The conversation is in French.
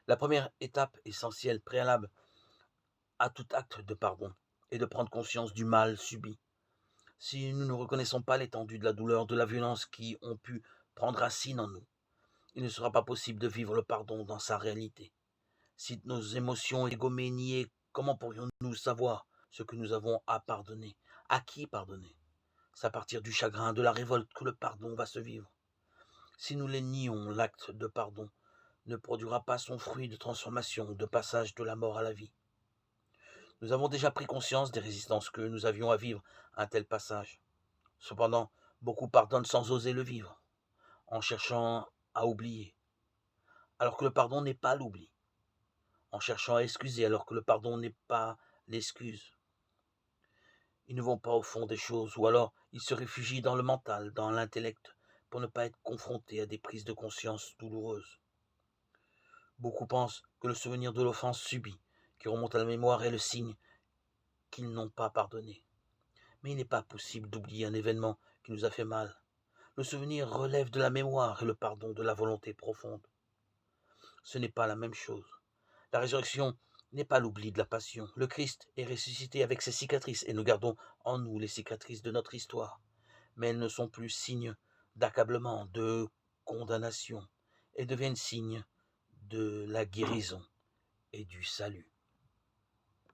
La première étape essentielle, préalable à tout acte de pardon, est de prendre conscience du mal subi. Si nous ne reconnaissons pas l'étendue de la douleur, de la violence qui ont pu prendre racine en nous, il ne sera pas possible de vivre le pardon dans sa réalité. Si nos émotions égommées, niées, comment pourrions-nous savoir ce que nous avons à pardonner? À qui pardonner? C'est à partir du chagrin, de la révolte que le pardon va se vivre. Si nous les nions, l'acte de pardon ne produira pas son fruit de transformation, de passage de la mort à la vie. Nous avons déjà pris conscience des résistances que nous avions à vivre à un tel passage. Cependant, beaucoup pardonnent sans oser le vivre, en cherchant à oublier, alors que le pardon n'est pas l'oubli, en cherchant à excuser, alors que le pardon n'est pas l'excuse. Ils ne vont pas au fond des choses, ou alors ils se réfugient dans le mental, dans l'intellect, pour ne pas être confrontés à des prises de conscience douloureuses. Beaucoup pensent que le souvenir de l'offense subie, qui remonte à la mémoire, est le signe qu'ils n'ont pas pardonné. Mais il n'est pas possible d'oublier un événement qui nous a fait mal. Le souvenir relève de la mémoire et le pardon de la volonté profonde. Ce n'est pas la même chose. La résurrection n'est pas l'oubli de la passion. Le Christ est ressuscité avec ses cicatrices et nous gardons en nous les cicatrices de notre histoire. Mais elles ne sont plus signes d'accablement, de condamnation, et deviennent signes de la guérison et du salut.